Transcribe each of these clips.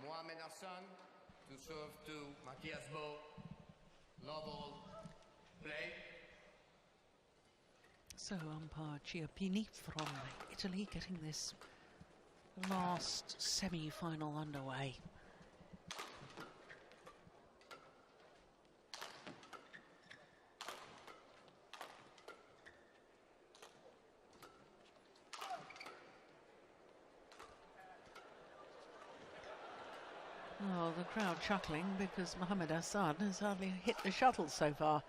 Mohamed Hassan to serve to Matthias Bo. Love all. Play. So umpire Chiappini from Italy getting this last semi-final underway. Oh, the crowd chuckling because Mohamed Hassan has hardly hit the shuttle so far.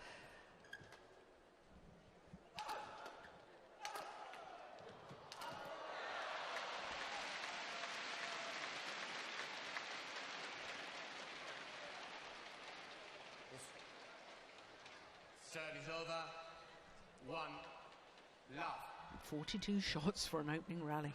Serve is over. 1 love. 42 shots for an opening rally.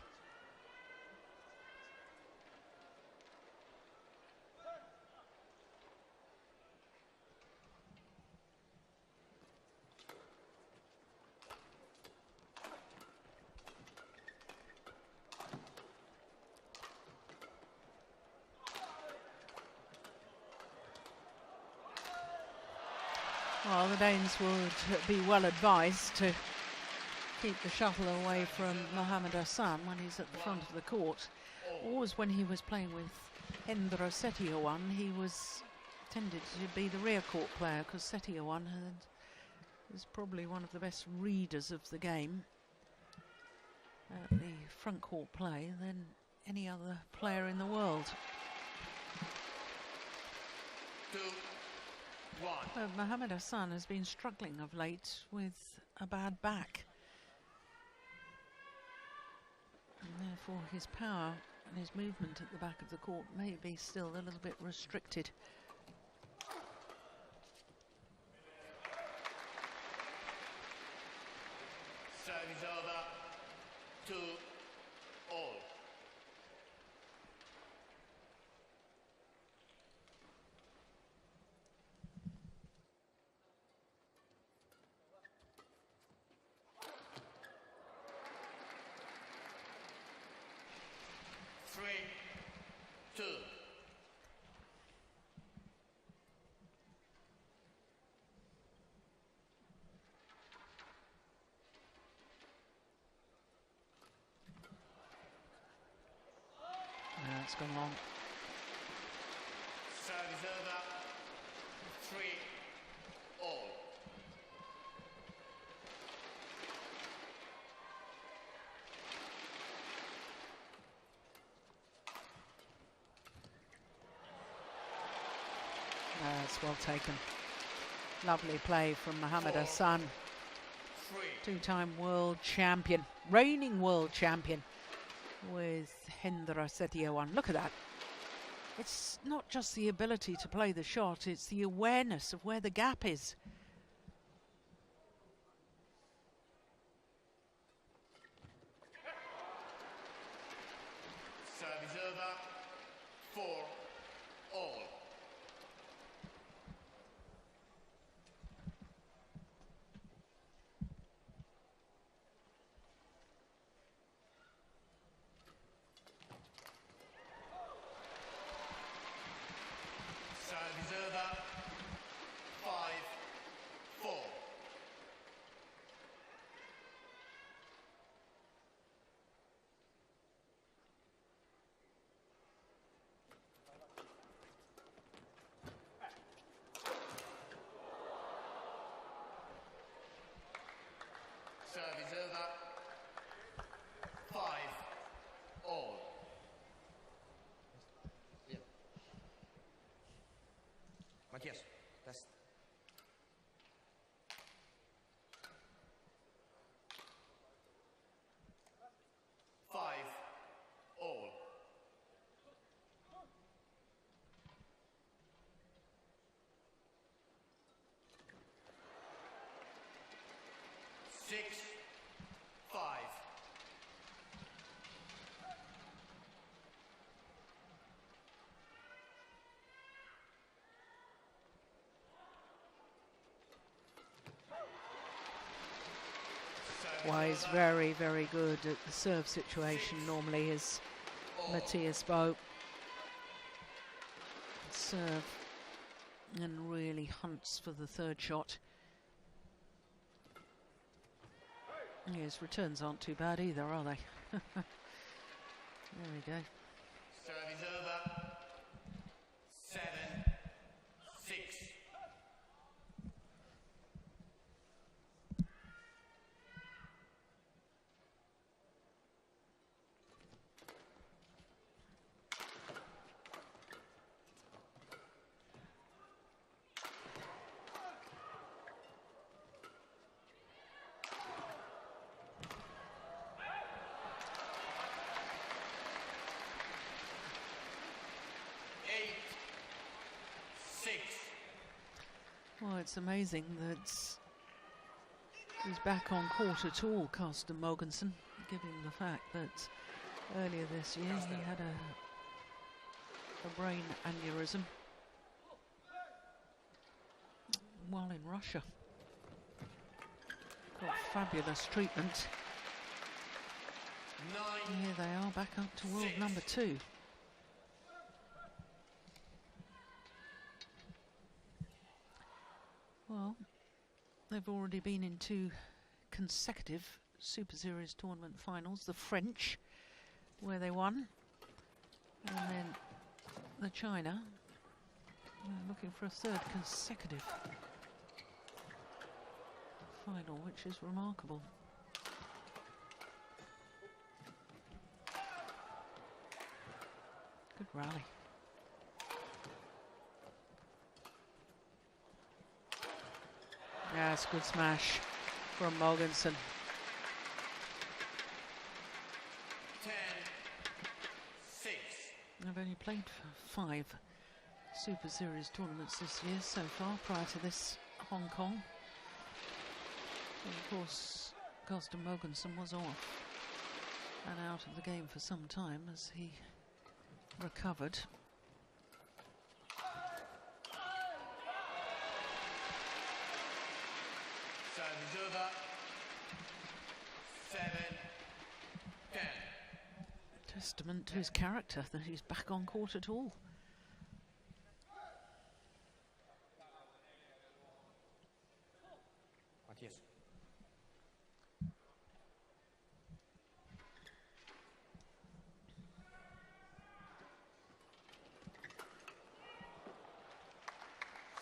Well, the Danes would be well advised to keep the shuttle away from Mohamed Hassan when he's at the front of the court. Always when he was playing with Hendra Setiawan, he was tended to be the rear court player because Setiawan is probably one of the best readers of the game at the front court play than any other player in the world. 2-1. Well, Mohamed Hassan has been struggling of late with a bad back. And therefore his power and his movement at the back of the court may be still a little bit restricted. Serve is over. 2-all. It's gone long. Serve is over. 3-all. That's well taken. Lovely play from Mohamed Hassan. 3. Two-time world champion, reigning world champion with Hendra Setiawan. Look at that. It's not just the ability to play the shot, it's the awareness of where the gap is. Serve is over. 4-all. Serve is over. 5-4. Serve is over. 5-all. Yeah. Matthias, test. 5-all. 6-5. Why he's very, very good at the serve situation normally is Matthias Bo. serve and really hunts for the third shot. His returns aren't too bad either, are they? There we go. Serve is over. 7-6. Well, it's amazing that he's back on court at all, Carsten Mogensen, given the fact that earlier this year he had a brain aneurysm while in Russia. Got fabulous treatment. And here they are, back up to world number 2. Well, they've already been in 2 consecutive Super Series tournament finals. The French, where they won, and then the China, looking for a 3rd consecutive final, which is remarkable. Good rally. Yes, good smash from Mogensen. 10-6. I've only played for 5 Super Series tournaments this year so far, prior to this Hong Kong. And of course, Carsten Mogensen was off and out of the game for some time as he recovered. Serve is over. 7-10. Testament to his character that he's back on court at all. Matthias.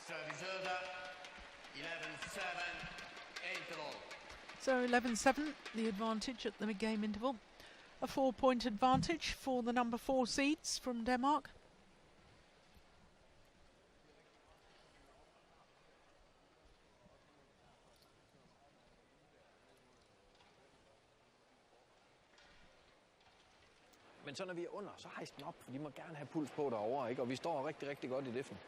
Serve is over. 11-7. Interval. So 11-7, the advantage at the mid-game interval. A 4-point advantage for the number 4 seeds from Denmark. Men så når vi er under, så hejs den op, for de må gerne have puls på derovre, ikke? Og vi står rigtig, rigtig godt i diffen.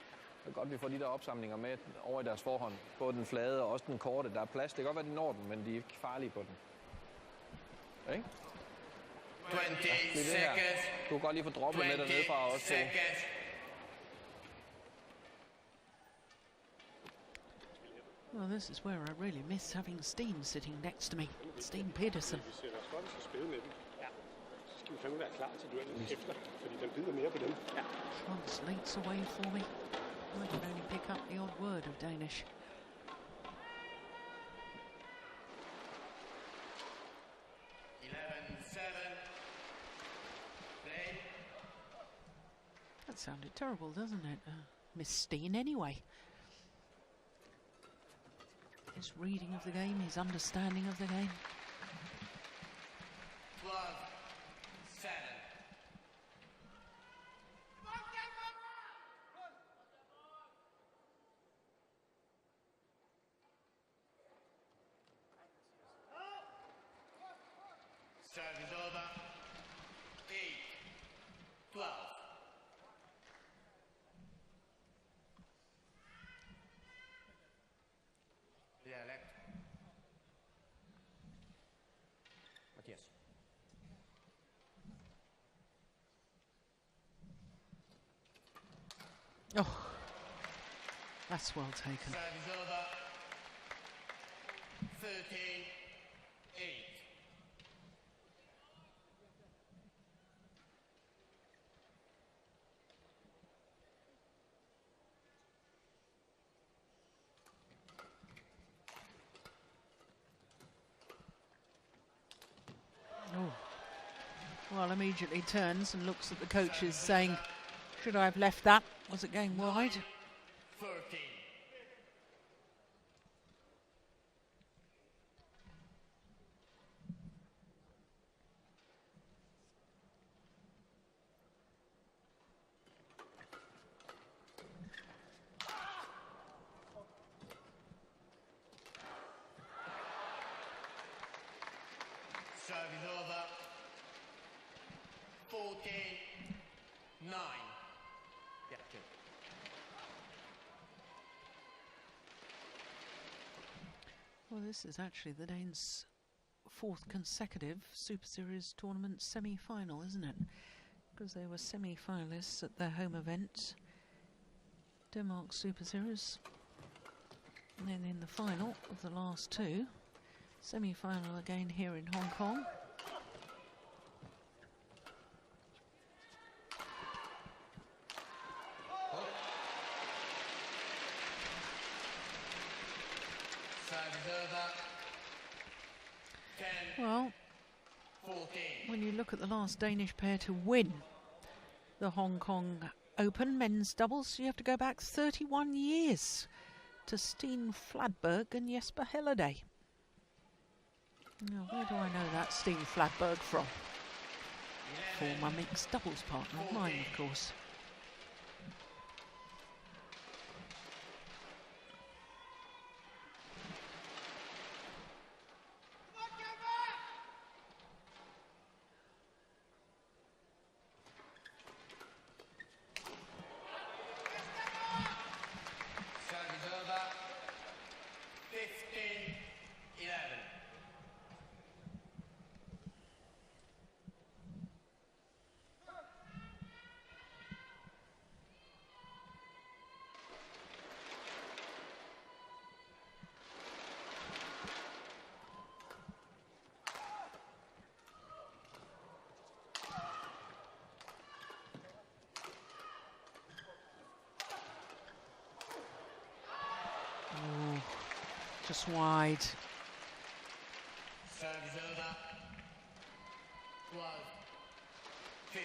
Det er godt, vi får de der opsamlinger med over i deres forhånd. Både den flade og også den korte. Der er plads. Det kan godt være, de når den, men de er ikke farlige på den. Ikke? 20 seconds. Du kan godt lige få droppet med dernede fra også. Seconds. Well, this is where I really miss having Steen sitting next to me. Steen Pedersen. Vi sætter os godt til at spille med dem. Ja. Så skal vi fandme være klar til duellen efter, fordi den bider mere på dem. Ja. Translates away for me. I can only pick up the odd word of Danish. That sounded terrible, doesn't it? Miss Steen anyway. His reading of the game, his understanding of the game. 12-7. Serve is over. 8-12. Yeah, left. Matthias. Oh, that's well taken. Serve is over. 13-8. Well, immediately turns and looks at the coaches saying, should I have left that? Was it going wide? 13. Service over. 14-9. Yeah, okay. Well, this is actually the Danes' fourth consecutive Super Series tournament semi-final, isn't it? Because they were semi-finalists at their home event, Denmark Super Series, and then in the final of the last two, semi-final again here in Hong Kong. Well, when you look at the last Danish pair to win the Hong Kong Open men's doubles, you have to go back 31 years to Steen Fladberg and Jesper Helleday. Now, where do I know that Steen Fladberg from? Former mixed doubles partner of mine, of course. Just wide. Service over. 12-15.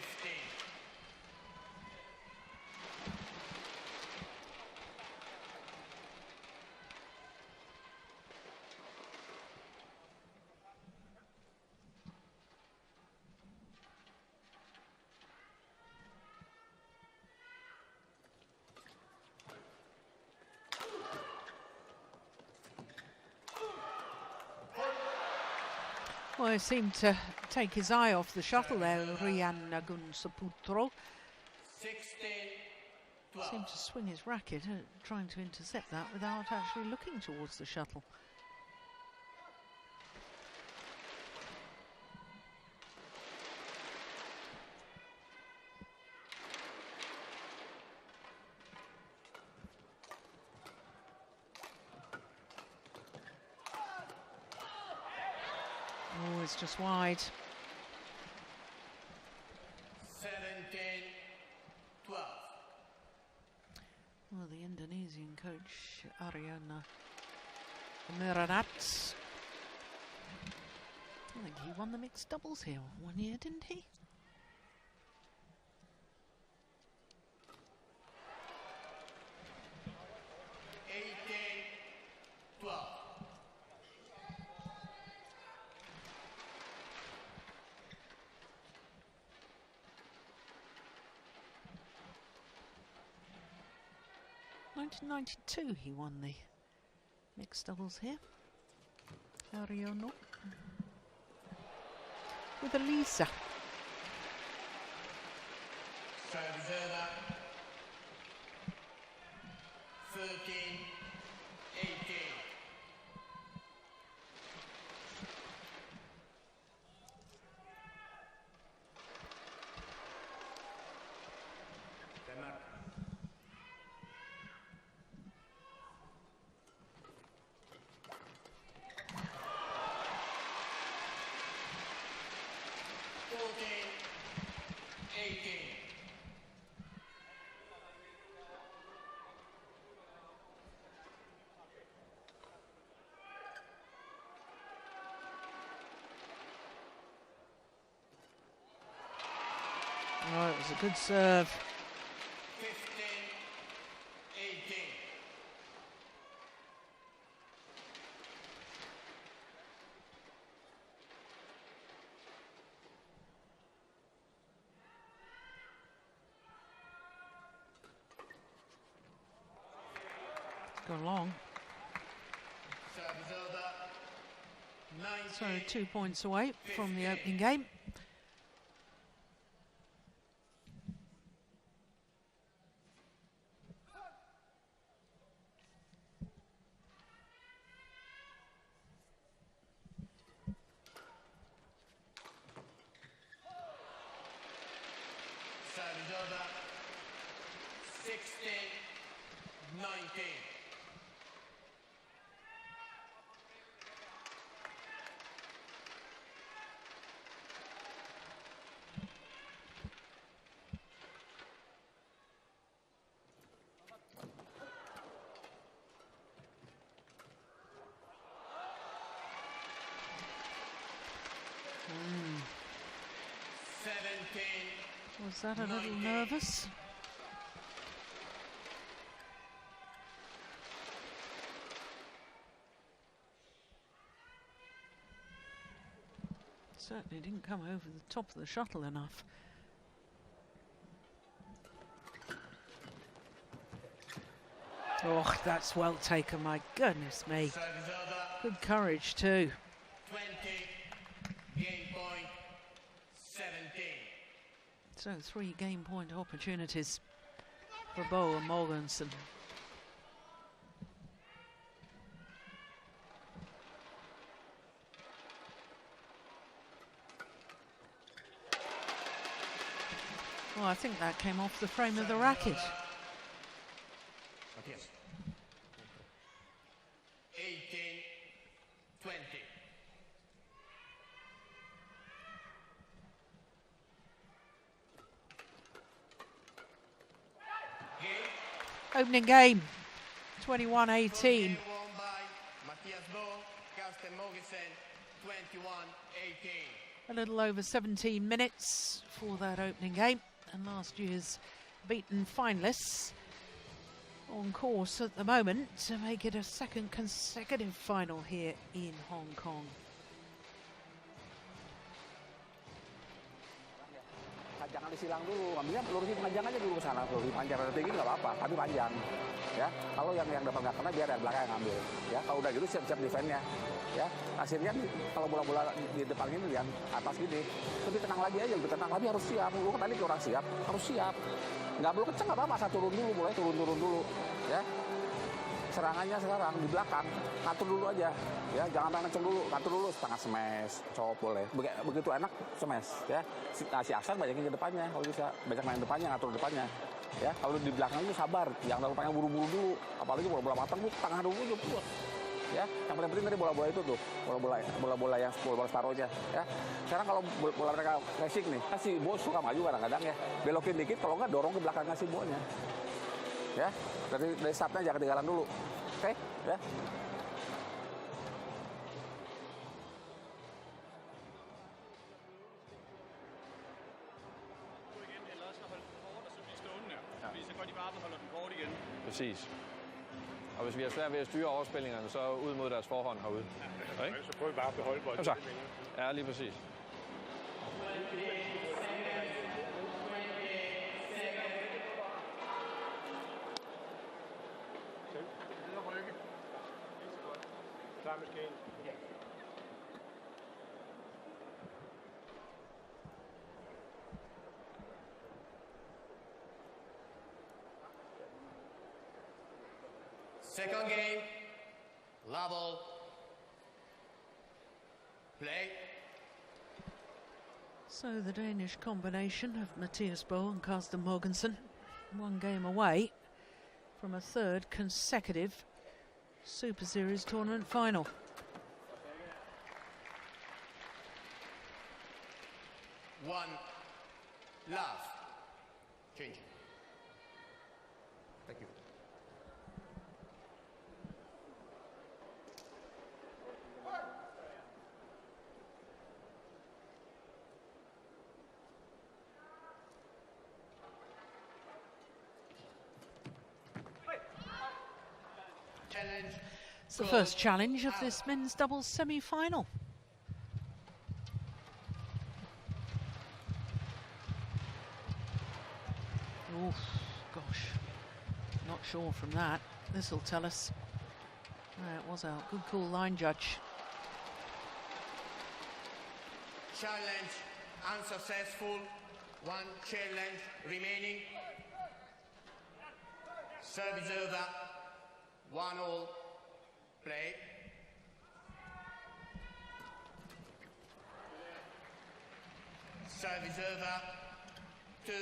Well, he seemed to take his eye off the shuttle there, Rian Nagunsaputro. 16-12. Seemed to swing his racket, trying to intercept that without actually looking towards the shuttle. Oh, it's just wide. 17-12. Well, the Indonesian coach, Ariana Miranat. I think he won the mixed doubles here one year, didn't he? In 1992 he won the mixed doubles here. Ariono with Elisa. Service over. 13-18. Denmark. good serve. 15-18. It's gone long. Serve is over. So 19. 2 points away from the opening game. Serve is over. 16-19. Mm. 17. Was that a little nervous? Certainly didn't come over the top of the shuttle enough. Oh, that's well taken, my goodness me. Serve is over. Good courage too. 20. Game point. 17. So 3 game point opportunities for Bo and Morganson. Well, I think that came off the frame of the racket. Matthias. 18-20. Opening game, 21-18. Game won by Matthias Bo, Karsten Mogensen, 21-18. A little over 17 minutes for that opening game, and last year's beaten finalists on course at the moment to make it a second consecutive final here in Hong Kong. Jangan disilang dulu, ambilnya lurusin panjang aja dulu ke sana, lurusin panjang rada tinggi nggak apa-apa, tapi panjang. Ya, kalau yang dapat nggak kena biar dari belakang yang ngambil. Ya, kalau udah gitu siap-siap defense-nya. Ya, hasilnya kalau bola-bola di depan ini yang atas gini, lebih tenang lagi aja, lebih tenang lagi harus siap. Lu kan tadi kurang siap, harus siap. Nggak perlu kenceng nggak apa-apa, asal turun dulu, mulai turun dulu. Ya, serangannya sekarang di belakang, ngatur dulu aja. Ya, jangan main kenceng dulu, ngatur dulu setengah smash, cop boleh. Begitu enak smash, ya. Si Aksan banyakin ke depannya kalau bisa, banyak main depannya, ngatur depannya. Ya, kalau di belakang itu sabar, jangan pengen buru-buru dulu. Apalagi bola-bola matang tuh tengah dulu tuh. Ya, yang paling penting tadi bola-bola itu tuh, bola-bola yang bola separohnya. Ya, sekarang kalau bola mereka racing nih, si bos suka maju kadang-kadang ya, belokin dikit, kalau nggak dorong ke belakangnya si bolanya. Ya, dari startnya jangan ketinggalan dulu. Oke, ya. Præcis. Og hvis vi har svært ved at styre overspillingerne, så ud mod deres forhånd herude. Ja, ikke? Så prøver vi bare at beholde bolden. Kom så. Ja, lige præcis. Klar med skæen. Second game, level, play. So the Danish combination of Matthias Bo and Karsten Morgensen, 1 game away from a 3rd consecutive Super Series tournament final. One, love. Change. Thank you. Challenge. It's the first challenge of this men's doubles semi-final. Oh, gosh. Not sure from that. This will tell us. It was out. Good call, line judge. Challenge unsuccessful. One challenge remaining. Service over. 1-all. Play. Service over. 2-1.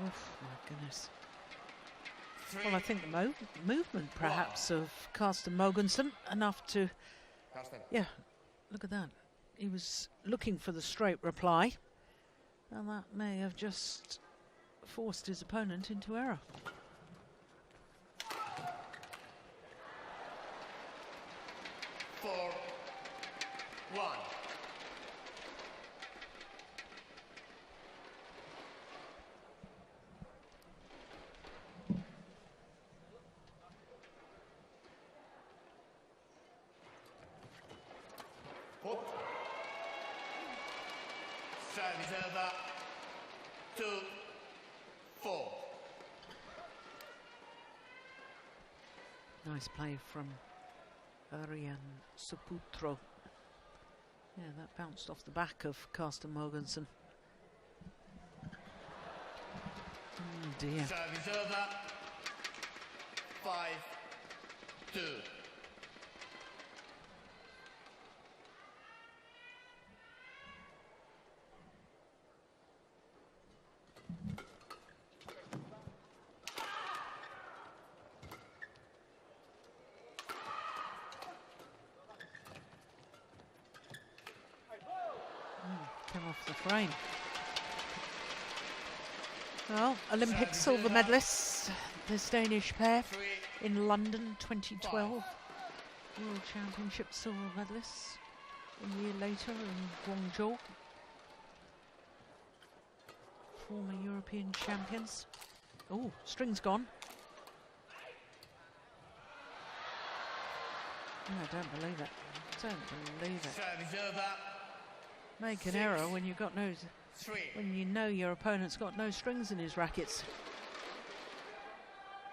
Oh, my goodness. Well, I think the movement, perhaps, of Carsten Mogensen, enough to... Carsten. Yeah, look at that. He was looking for the straight reply, and that may have just forced his opponent into error. Four, 1. Hook. Service over. 2-4. Nice play from Arian Saputro. Yeah, that bounced off the back of Carsten Mogensen. Oh dear. Service over. 5-2. Came off the frame. Well, Olympic silver medalists, this Danish pair in London 2012. World Championship silver medalists a year later in Guangzhou. Former European champions. Oh, string's gone. Oh, I don't believe it. Don't believe it. Service over. Make an error when you've got no, 3. when you know your opponent's got no strings in his rackets.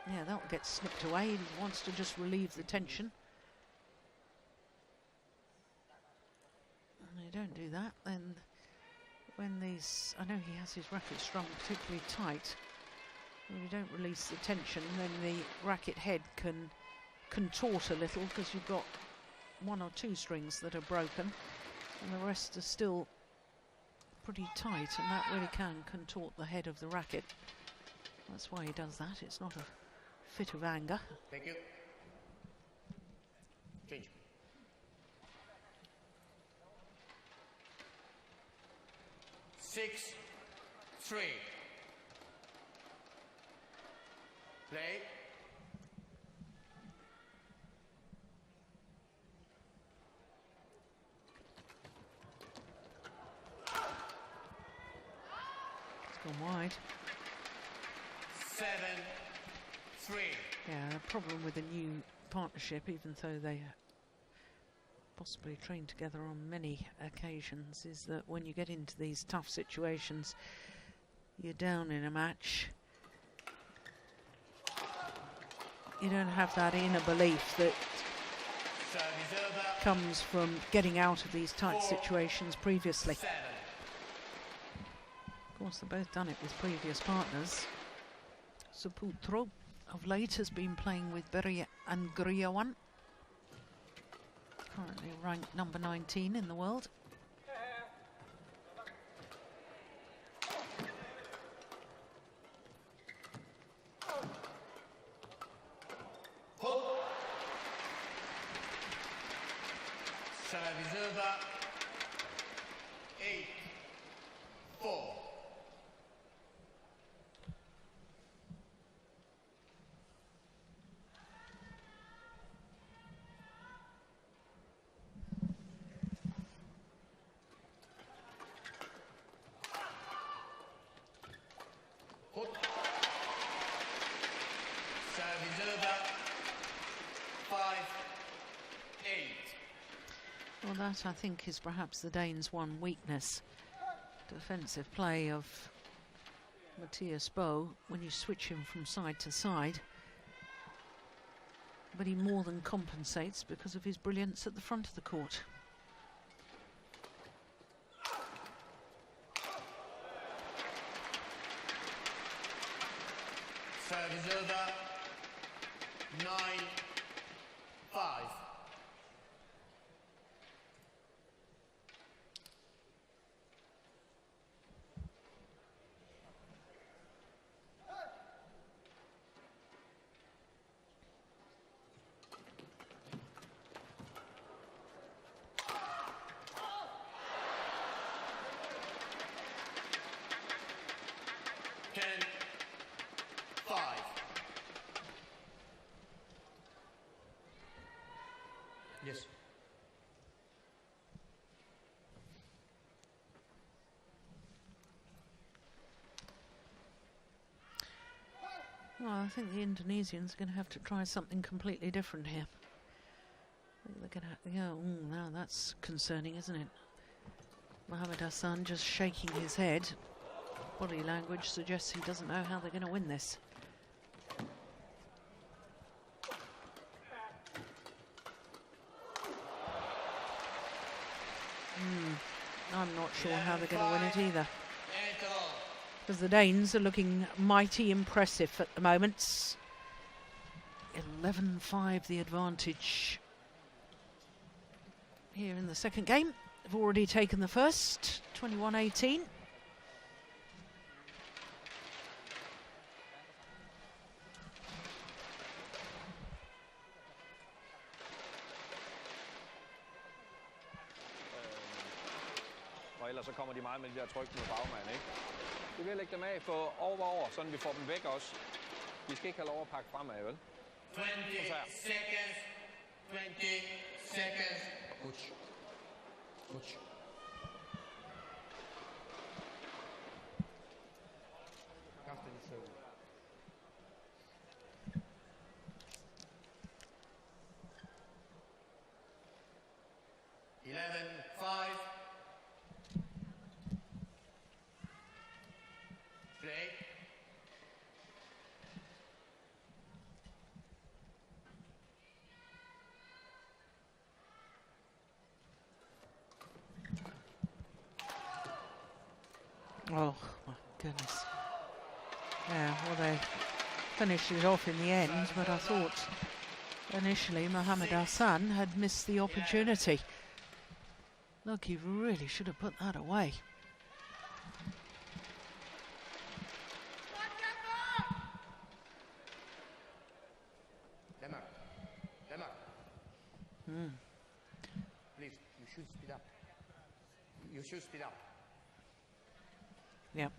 Yeah, that'll get snipped away. He wants to just relieve the tension. And you don't do that, then when these, I know he has his racket strung particularly tight. When you don't release the tension, then the racket head can contort a little because you've got 1 or 2 strings that are broken and the rest are still pretty tight, and that really can contort the head of the racket. That's why he does that. It's not a fit of anger. Thank you. Change. Six, 3. Play. It's gone wide. 7, 3. Yeah, the problem with the new partnership, even though they possibly trained together on many occasions, is that when you get into these tough situations, you're down in a match, you don't have that inner belief that Service over. comes from getting out of these tight situations previously. 7. Of course, they've both done it with previous partners. Saputro of late has been playing with Berry and Griawan, currently ranked number 19 in the world. Service over. 8, 4. Well, that I think is perhaps the Danes' one weakness. Defensive play of Matthias Bo when you switch him from side to side. But he more than compensates because of his brilliance at the front of the court. Serve is over. 9-5. Yes. Well, I think the Indonesians are going to have to try something completely different here. I think they're going to, yeah, now that's concerning, isn't it? Mohamed Hassan just shaking his head. Body language suggests he doesn't know how they're going to win this. I'm not sure how they're going to win it either. Because the Danes are looking mighty impressive at the moment. 11-5 the advantage here in the second game. They've already taken the first, 21-18. Og ellers så kommer de meget med de der tryk med bagmand, ikke? Vi vil lægge dem af for over, sådan vi får dem væk også. Vi skal ikke have lov at pakke fremad, vel? 20 seconds. 20 seconds. Coach. Coach. Captain serve. Oh, my goodness. Yeah, well, they finished it off in the end, but I thought initially Mohamed Hassan had missed the opportunity. Look, he really should have put that away. Please, you should speed up. You should speed up. Yep.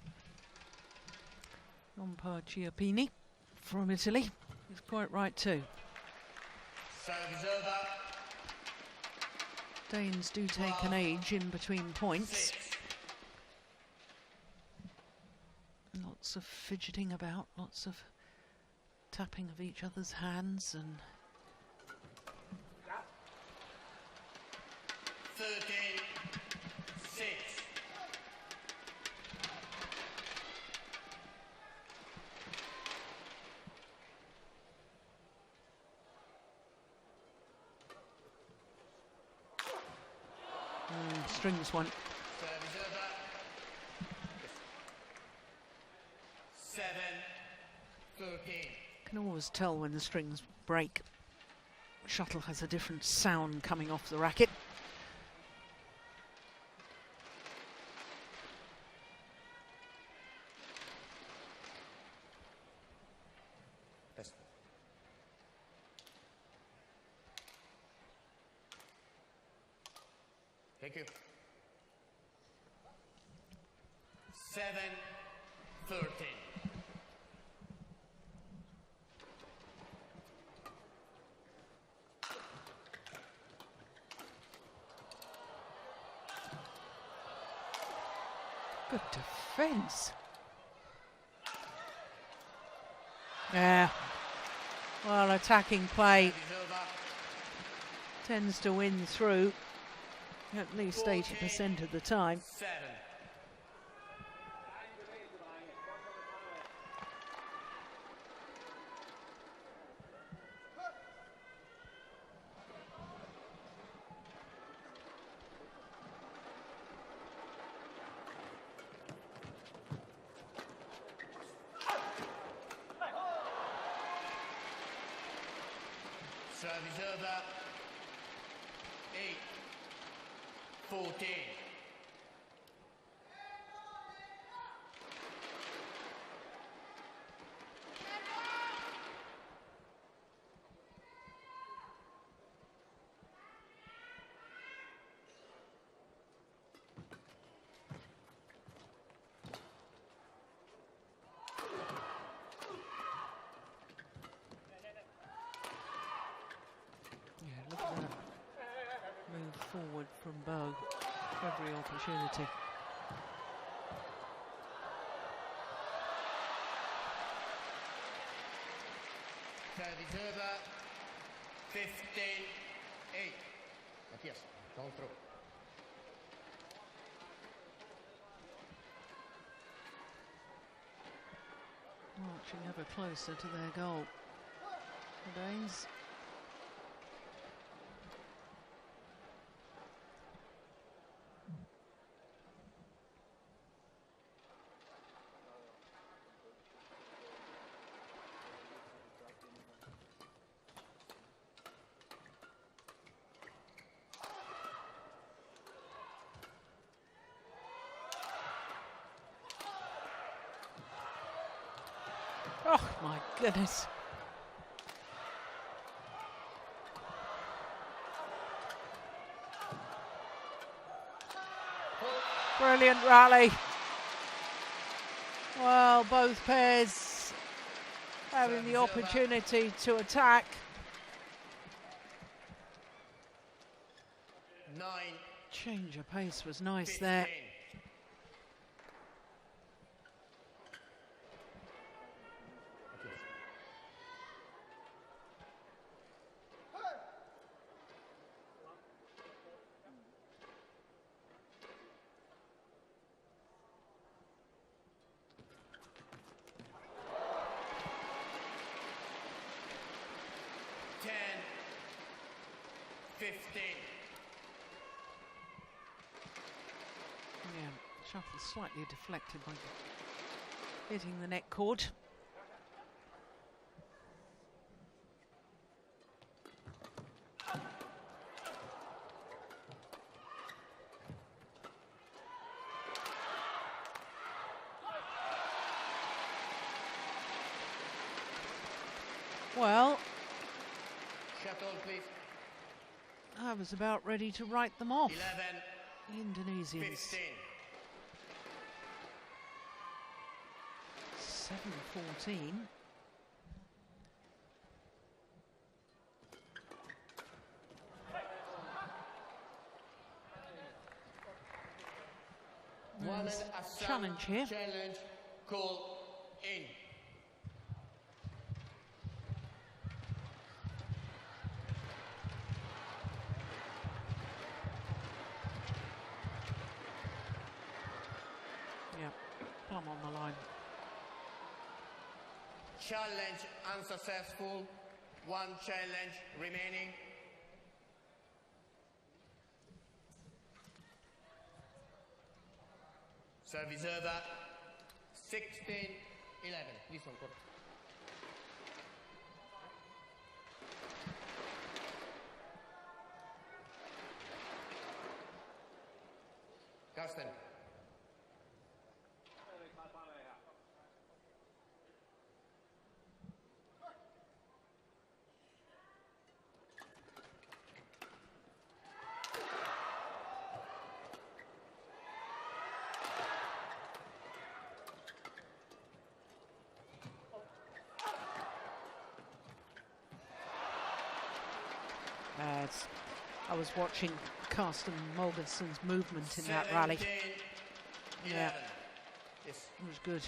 Rompa Chiappini from Italy. He's quite right too. Serve is over. Danes do take an age in between points. 6. Lots of fidgeting about, lots of tapping of each other's hands and 13-6. strings one. Serve is over. 7-13. Can always tell when the strings break. Shuttle has a different sound coming off the racket. Best. Thank you. 7-13. Good defence. Yeah. Well, attacking play Serve is over. tends to win through. at least 80% of the time. 7. Service over. 8-14. Yeah, look at that move forward from Bow. Every opportunity. Service over. 15-8. Matthias, don't throw. Marching ever closer to their goal. The Danes. Oh my goodness. Brilliant rally. Well, both pairs having the opportunity to attack. 9. Change of pace was nice there. 15. Yeah, shuttle slightly deflected by hitting the net cord. Well, Shuttle, please. I was about ready to write them off. 11. The Indonesians. 15. 7-14. One There's Assam challenge here. Challenge call in. Yeah, plumb on the line. Challenge unsuccessful. One challenge remaining. Service over. 16-11. This one, court. Carsten. I was watching Carsten Mogensen's movement in that rally. 17-11. Yeah. Yes. It was good.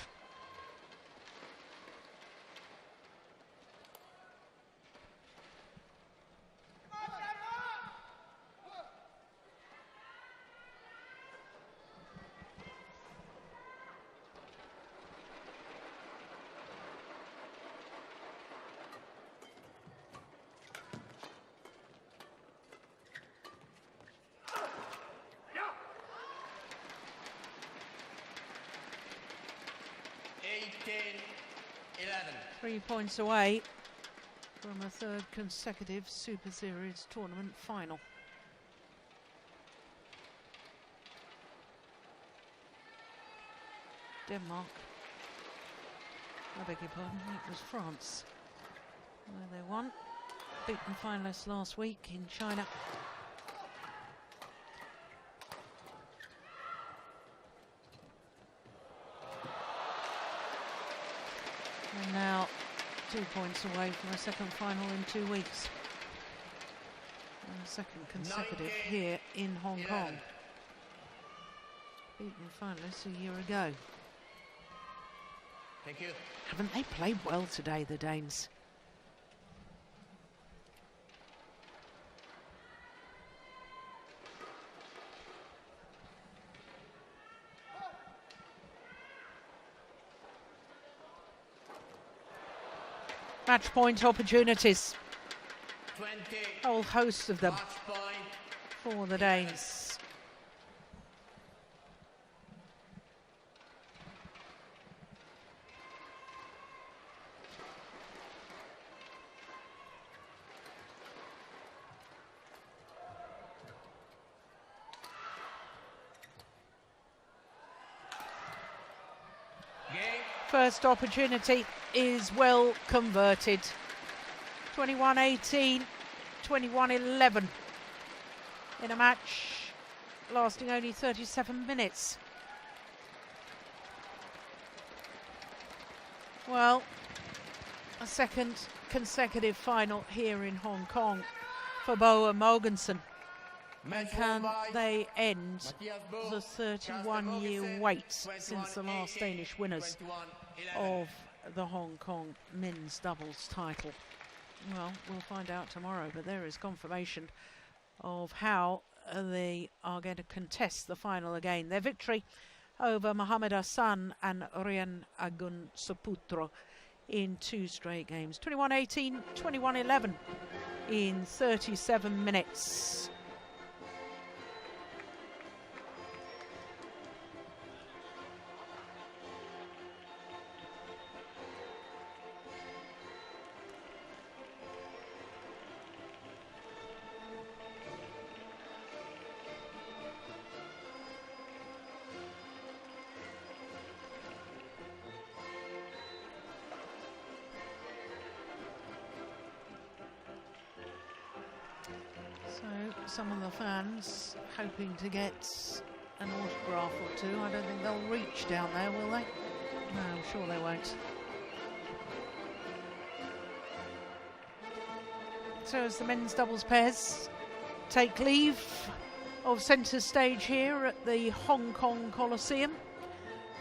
11. 3 points away from a third consecutive Super Series tournament final. Denmark, I beg your pardon, it was France where they won. Beaten finalists last week in China. And now 2 points away from a second final in 2 weeks. And a second consecutive here in Hong Kong. Beaten finalists a year ago. Thank you. Haven't they played well today, the Danes? Match point opportunities. 20. A whole host of them Match point. for the Danes. Game. First opportunity is well converted. 21-18, 21-11 in a match lasting only 37 minutes. Well, a second consecutive final here in Hong Kong for Bo and Mogensen. And can they end the 31-year wait since the last Danish winners of the Hong Kong men's doubles title? Well, we'll find out tomorrow, but there is confirmation of how they are going to contest the final again. Their victory over Mohamed Hassan and Rian Agun Saputro in 2 straight games. 21-18, 21-11 in 37 minutes. Some of the fans hoping to get an autograph or two. I don't think they'll reach down there, will they? No, I'm sure they won't. So as the men's doubles pairs take leave of centre stage here at the Hong Kong Coliseum,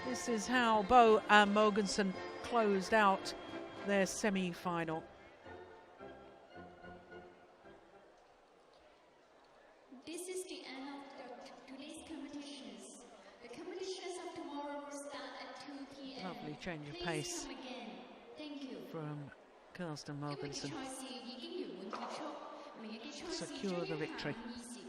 this is how Bo and Mogensen closed out their semi-final. This is the end of today's competitions. The competitions of tomorrow will start at 2 p.m. Lovely change of Please pace come again. Thank you. from Kirsten 因為啲 Mogensen 賽事已經圓滿結束，明日嘅賽事將於下午2時